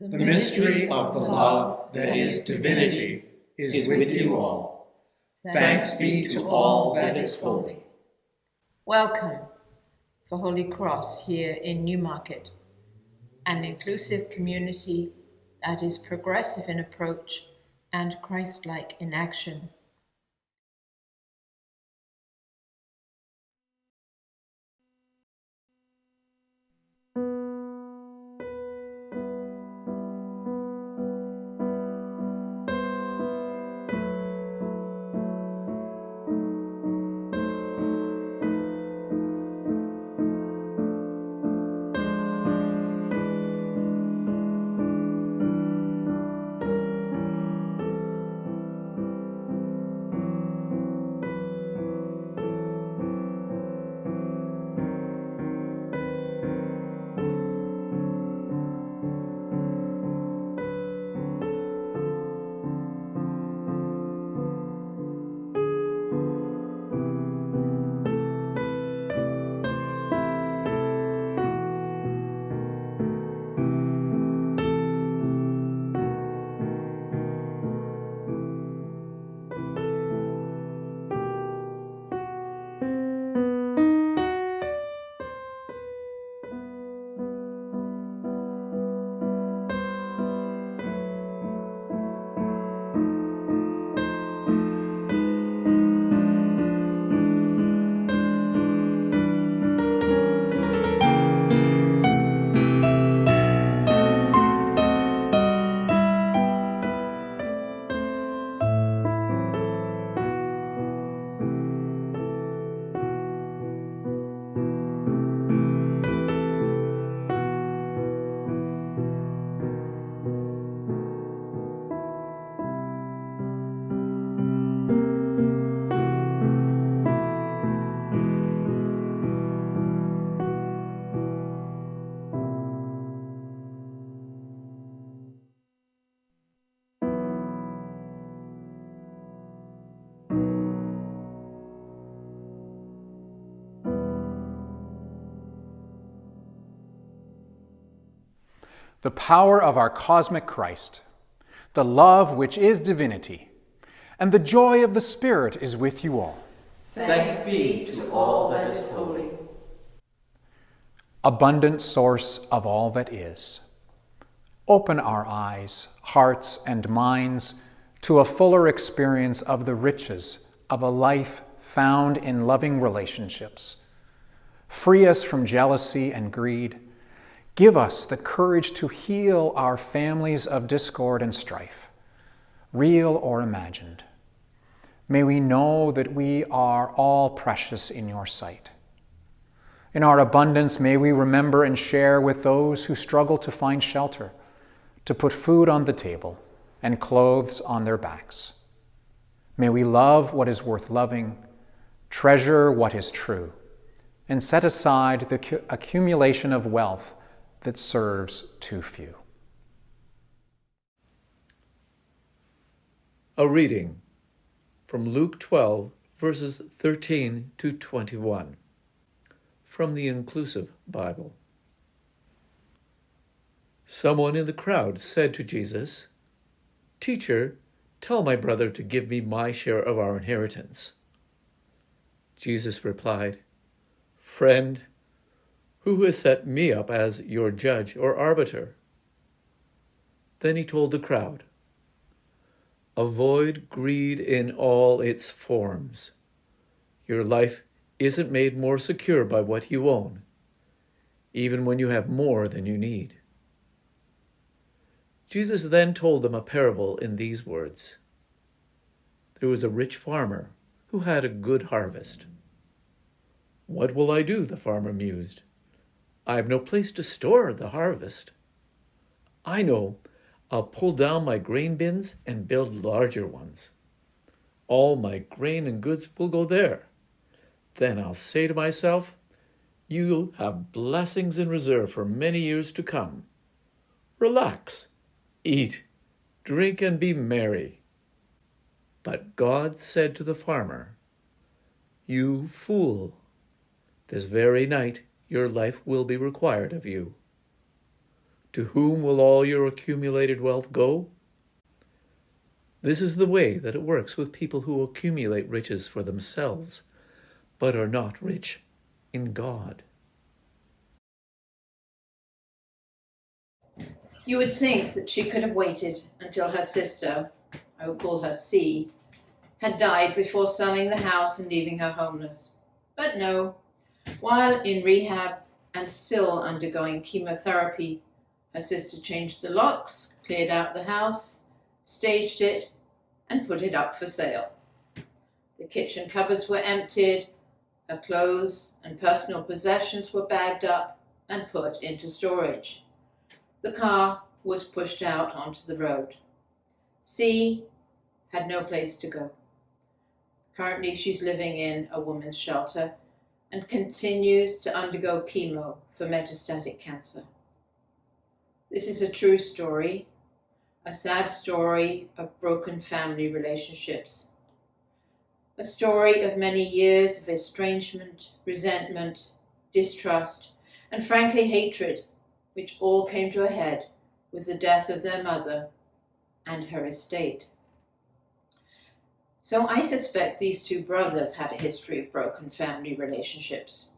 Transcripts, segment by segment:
The mystery of the love that is divinity is with you all. Thanks be to all that is holy. Welcome for Holy Cross here in Newmarket, an inclusive community that is progressive in approach and Christ-like in action. The power of our cosmic Christ, the love which is divinity, and the joy of the Spirit is with you all. Thanks be to all that is holy. Abundant source of all that is, open our eyes, hearts, and minds to a fuller experience of the riches of a life found in loving relationships. Free us from jealousy and greed. Give us the courage to heal our families of discord and strife, real or imagined. May we know that we are all precious in your sight. In our abundance, may we remember and share with those who struggle to find shelter, to put food on the table and clothes on their backs. May we love what is worth loving, treasure what is true, and set aside the accumulation of wealth that serves too few. A reading from Luke 12, verses 13 to 21, from the Inclusive Bible. Someone in the crowd said to Jesus, "Teacher, tell my brother to give me my share of our inheritance." Jesus replied, "Friend, who has set me up as your judge or arbiter?" Then he told the crowd, "Avoid greed in all its forms. Your life isn't made more secure by what you own, even when you have more than you need." Jesus then told them a parable in these words. There was a rich farmer who had a good harvest. "What will I do?" the farmer mused. "I have no place to store the harvest. I know, I'll pull down my grain bins and build larger ones. All my grain and goods will go there. Then I'll say to myself, you'll have blessings in reserve for many years to come. Relax, eat, drink, and be merry." But God said to the farmer, "You fool, this very night your life will be required of you. To whom will all your accumulated wealth go? This is the way that it works with people who accumulate riches for themselves, but are not rich in God. You would think that she could have waited until her sister, I will call her C, had died before selling the house and leaving her homeless. But no, while in rehab and still undergoing chemotherapy, her sister changed the locks, cleared out the house, staged it, and put it up for sale. The kitchen cupboards were emptied, her clothes and personal possessions were bagged up and put into storage. The car was pushed out onto the road. C had no place to go. Currently, she's living in a woman's shelter and continues to undergo chemo for metastatic cancer. This is a true story, a sad story of broken family relationships, a story of many years of estrangement, resentment, distrust, and frankly hatred, which all came to a head with the death of their mother and her estate. So I suspect these two brothers had a history of broken family relationships.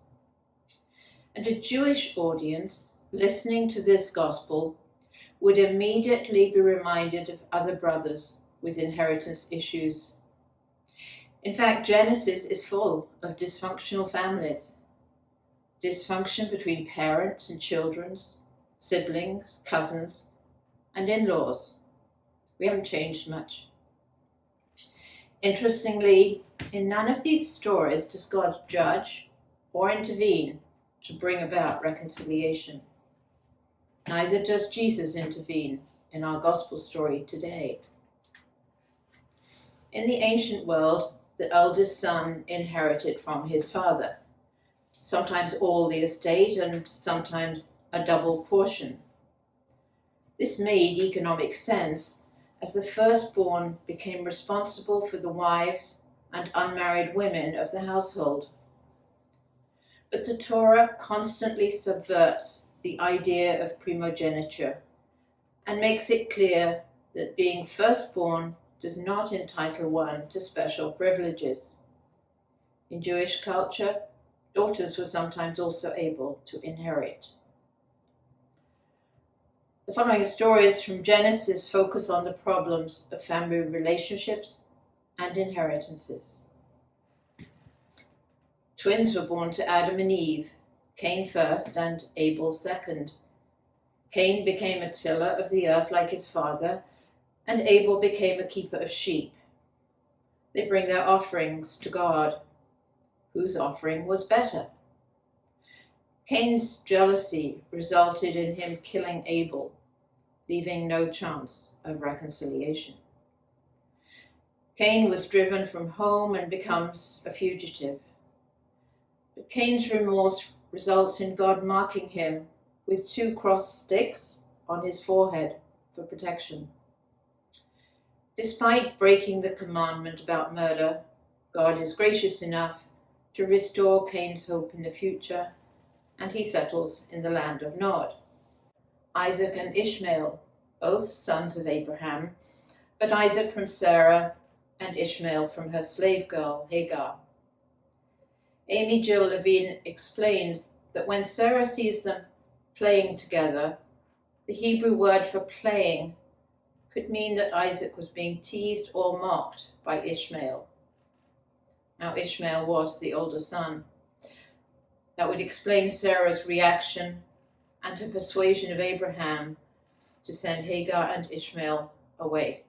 And a Jewish audience listening to this gospel would immediately be reminded of other brothers with inheritance issues. In fact, Genesis is full of dysfunctional families. Dysfunction between parents and children, siblings, cousins, and in-laws. We haven't changed much. Interestingly, in none of these stories does God judge or intervene to bring about reconciliation. Neither does Jesus intervene in our gospel story today. In the ancient world, the eldest son inherited from his father, sometimes all the estate and sometimes a double portion. This made economic sense as the firstborn became responsible for the wives and unmarried women of the household. But the Torah constantly subverts the idea of primogeniture and makes it clear that being firstborn does not entitle one to special privileges. In Jewish culture, daughters were sometimes also able to inherit. The following stories from Genesis focus on the problems of family relationships and inheritances. Twins were born to Adam and Eve, Cain first and Abel second. Cain became a tiller of the earth like his father, and Abel became a keeper of sheep. They bring their offerings to God. Whose offering was better? Cain's jealousy resulted in him killing Abel, leaving no chance of reconciliation. Cain was driven from home and becomes a fugitive. But Cain's remorse results in God marking him with 2 cross sticks on his forehead for protection. Despite breaking the commandment about murder, God is gracious enough to restore Cain's hope in the future, and he settles in the land of Nod. Isaac and Ishmael, both sons of Abraham, but Isaac from Sarah and Ishmael from her slave girl Hagar. Amy Jill Levine explains that when Sarah sees them playing together, the Hebrew word for playing could mean that Isaac was being teased or mocked by Ishmael. Now Ishmael was the older son. That would explain Sarah's reaction and her persuasion of Abraham to send Hagar and Ishmael away.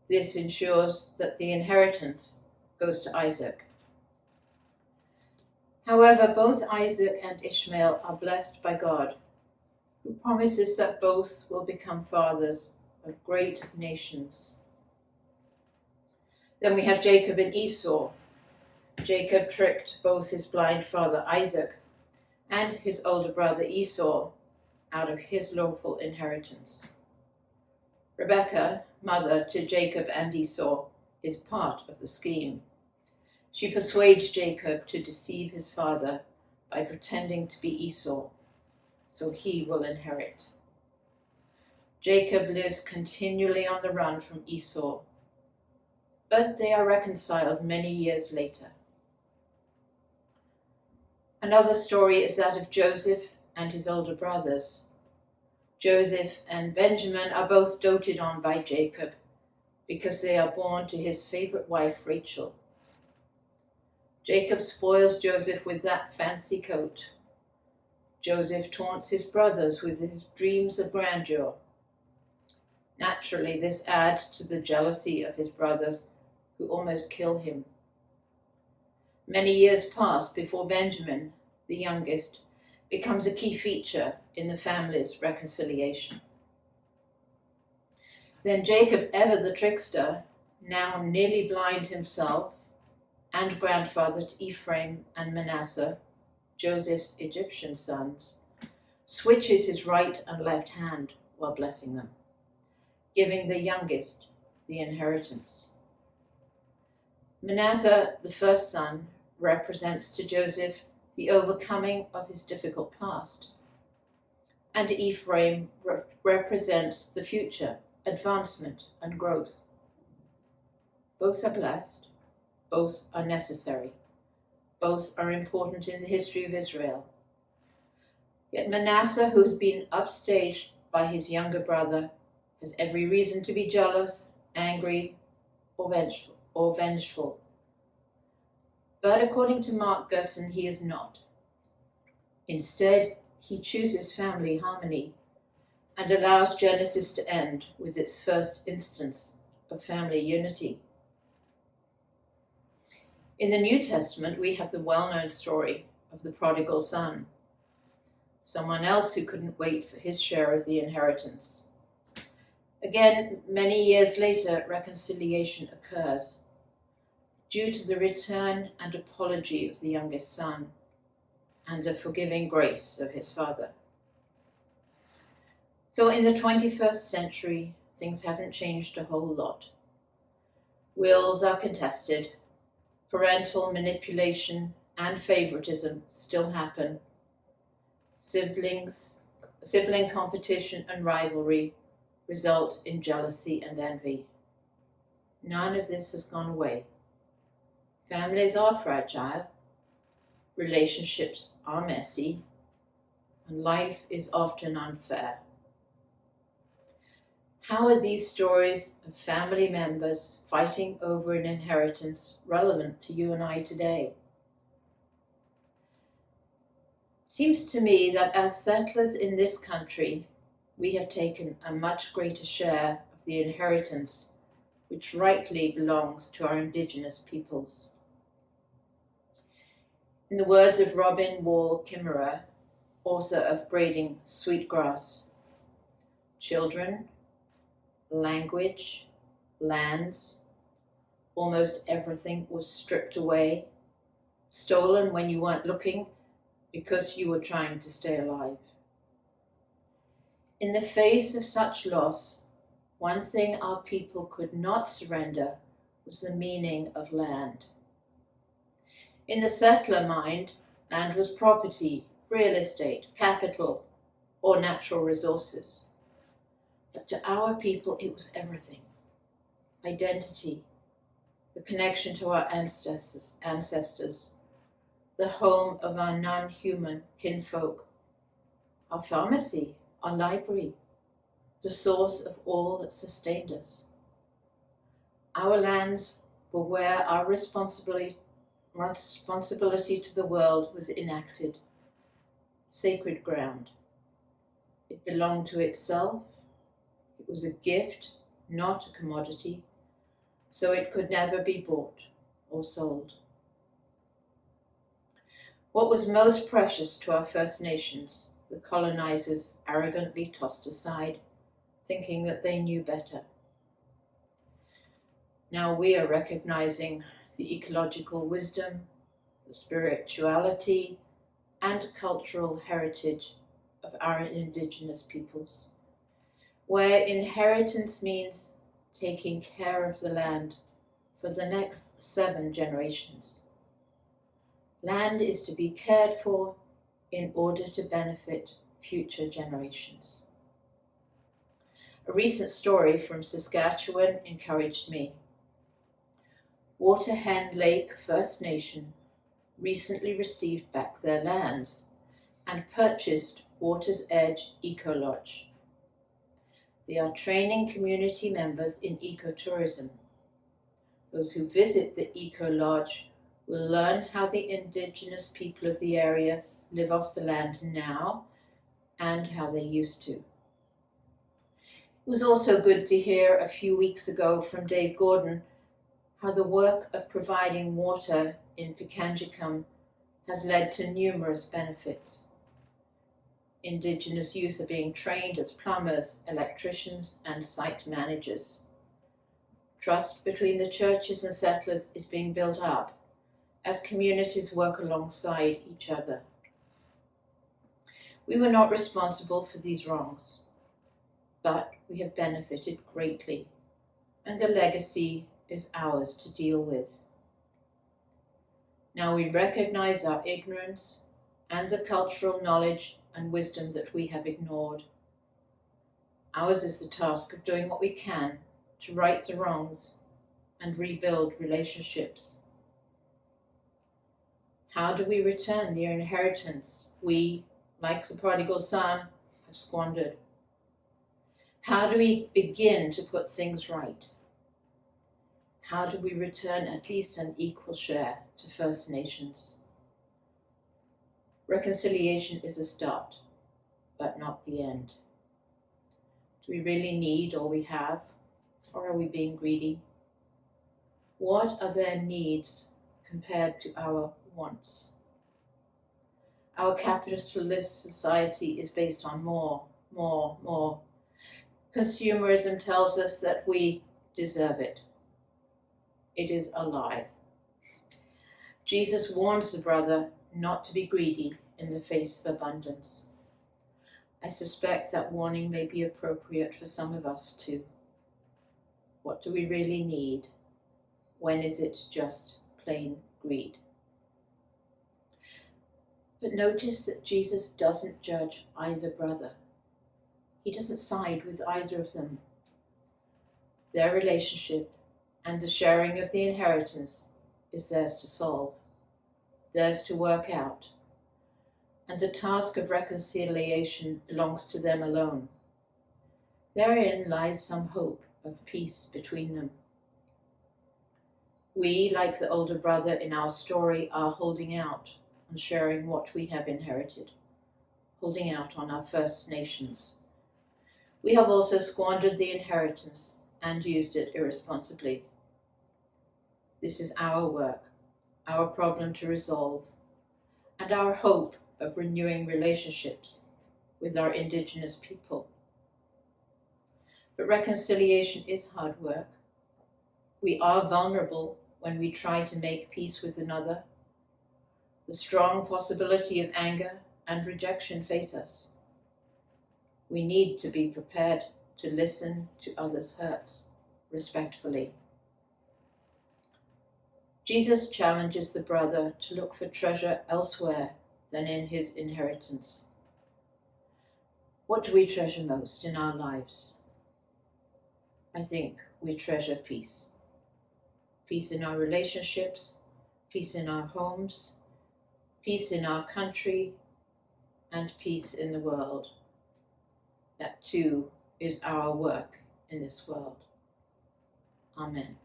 This ensures that the inheritance goes to Isaac. However, both Isaac and Ishmael are blessed by God, who promises that both will become fathers of great nations. Then we have Jacob and Esau. Jacob tricked both his blind father Isaac and his older brother Esau out of his lawful inheritance. Rebekah, mother to Jacob and Esau, is part of the scheme. She persuades Jacob to deceive his father by pretending to be Esau, so he will inherit. Jacob lives continually on the run from Esau, but they are reconciled many years later. Another story is that of Joseph and his older brothers. Joseph and Benjamin are both doted on by Jacob because they are born to his favorite wife, Rachel. Jacob spoils Joseph with that fancy coat. Joseph taunts his brothers with his dreams of grandeur. Naturally, this adds to the jealousy of his brothers, who almost kill him. Many years pass before Benjamin, the youngest, becomes a key feature in the family's reconciliation. Then Jacob, ever the trickster, now nearly blind himself and grandfather to Ephraim and Manasseh, Joseph's Egyptian sons, switches his right and left hand while blessing them, giving the youngest the inheritance. Manasseh, the first son, represents to Joseph the overcoming of his difficult past, and Ephraim represents the future, advancement and growth. Both are blessed, both are necessary, both are important in the history of Israel. Yet Manasseh, who's been upstaged by his younger brother, has every reason to be jealous, angry, or vengeful. But according to Mark Gerson, he is not. Instead, he chooses family harmony and allows Genesis to end with its first instance of family unity. In the New Testament, we have the well-known story of the prodigal son, someone else who couldn't wait for his share of the inheritance. Again, many years later, reconciliation occurs due to the return and apology of the youngest son and the forgiving grace of his father. So in the 21st century, things haven't changed a whole lot. Wills are contested, parental manipulation and favoritism still happen, sibling competition and rivalry result in jealousy and envy. None of this has gone away. Families are fragile, relationships are messy, and life is often unfair. How are these stories of family members fighting over an inheritance relevant to you and I today? Seems to me that as settlers in this country, we have taken a much greater share of the inheritance which rightly belongs to our indigenous peoples. In the words of Robin Wall Kimmerer, author of Braiding Sweetgrass, children, language, lands, almost everything was stripped away, stolen when you weren't looking because you were trying to stay alive. In the face of such loss, one thing our people could not surrender was the meaning of land. In the settler mind, land was property, real estate, capital, or natural resources. But to our people, it was everything. Identity, the connection to our ancestors, the home of our non-human kinfolk, our pharmacy, our library, the source of all that sustained us. Our lands were where our responsibility to the world was enacted, sacred ground. It belonged to itself. It was a gift, not a commodity, so it could never be bought or sold. What was most precious to our First Nations, the colonizers arrogantly tossed aside, thinking that they knew better. Now we are recognizing the ecological wisdom, the spirituality, and cultural heritage of our indigenous peoples, where inheritance means taking care of the land for the next 7 generations. Land is to be cared for in order to benefit future generations. A recent story from Saskatchewan encouraged me. Waterhen Lake First Nation recently received back their lands and purchased Water's Edge Eco Lodge. They are training community members in ecotourism. Those who visit the Eco Lodge will learn how the indigenous people of the area live off the land now and how they used to. It was also good to hear a few weeks ago from Dave Gordon how the work of providing water in Pikangikum has led to numerous benefits. Indigenous youth are being trained as plumbers, electricians, and site managers. Trust between the churches and settlers is being built up as communities work alongside each other. We were not responsible for these wrongs, but we have benefited greatly, and the legacy is ours to deal with. Now we recognize our ignorance and the cultural knowledge and wisdom that we have ignored. Ours is the task of doing what we can to right the wrongs and rebuild relationships. How do we return the inheritance we, like the prodigal son, have squandered? How do we begin to put things right? How do we return at least an equal share to First Nations? Reconciliation is a start, but not the end. Do we really need all we have, or are we being greedy? What are their needs compared to our wants? Our capitalist society is based on more. Consumerism tells us that we deserve it. It is a lie. Jesus warns the brother not to be greedy in the face of abundance. I suspect that warning may be appropriate for some of us too. What do we really need? When is it just plain greed? But notice that Jesus doesn't judge either brother. He doesn't side with either of them. Their relationship and the sharing of the inheritance is theirs to solve, theirs to work out, and the task of reconciliation belongs to them alone. Therein lies some hope of peace between them. We, like the older brother in our story, are holding out and sharing what we have inherited, holding out on our First Nations. We have also squandered the inheritance and used it irresponsibly. This is our work, our problem to resolve, and our hope of renewing relationships with our Indigenous people. But reconciliation is hard work. We are vulnerable when we try to make peace with another. The strong possibility of anger and rejection face us. We need to be prepared to listen to others' hurts respectfully. Jesus challenges the brother to look for treasure elsewhere than in his inheritance. What do we treasure most in our lives? I think we treasure peace. Peace in our relationships, peace in our homes, peace in our country, and peace in the world. That too is our work in this world. Amen.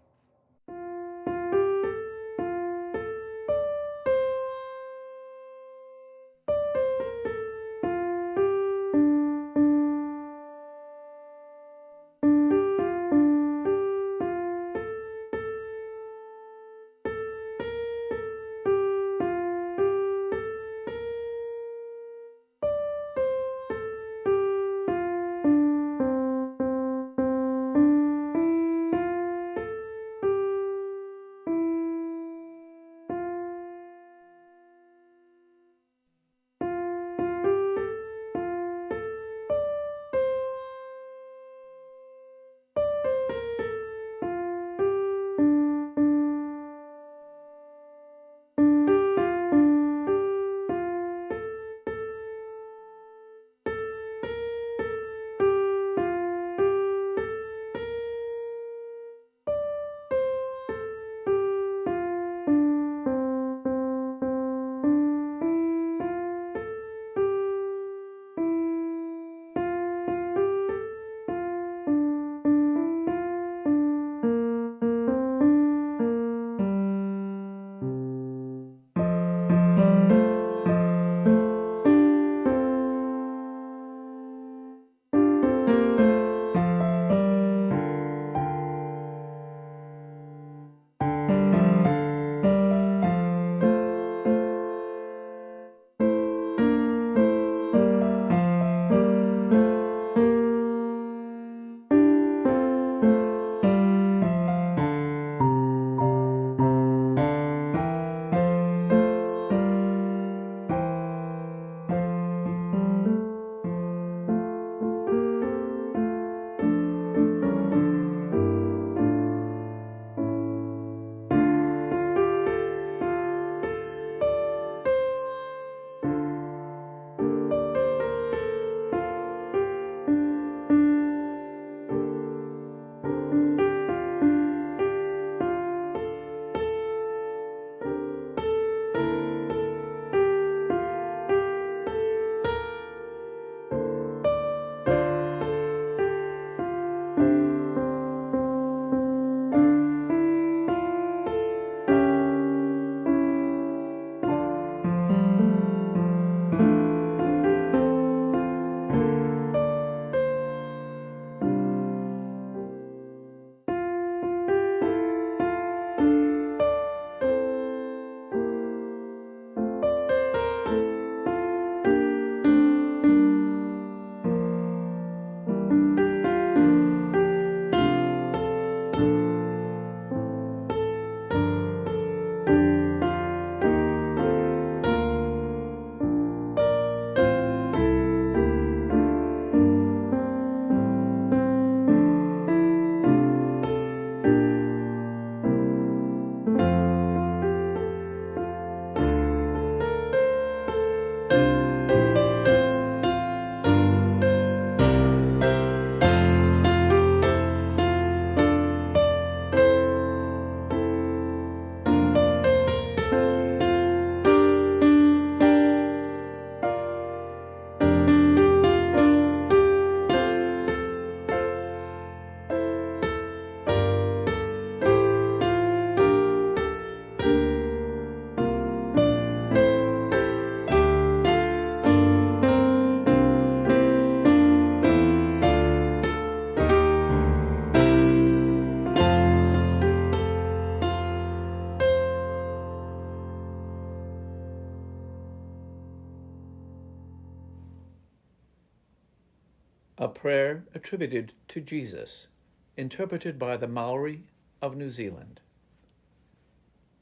A prayer attributed to Jesus, interpreted by the Maori of New Zealand.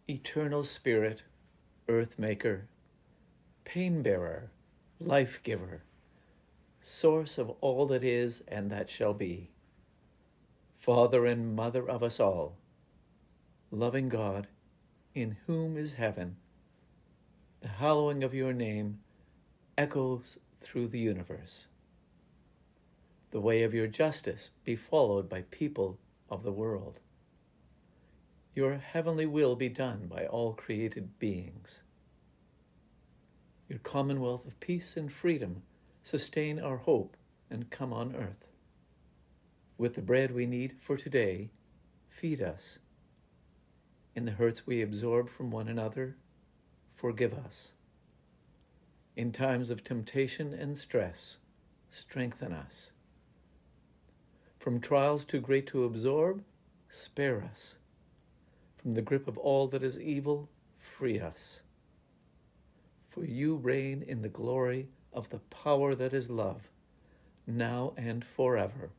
Eternal Spirit, Earth Maker, Pain Bearer, Life Giver, Source of all that is and that shall be, Father and Mother of us all, loving God, in whom is heaven, the hallowing of your name echoes through the universe. The way of your justice be followed by people of the world. Your heavenly will be done by all created beings. Your commonwealth of peace and freedom sustain our hope and come on earth. With the bread we need for today, feed us. In the hurts we absorb from one another, forgive us. In times of temptation and stress, strengthen us. From trials too great to absorb, spare us. From the grip of all that is evil, free us. For you reign in the glory of the power that is love, now and forever.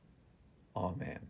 Amen.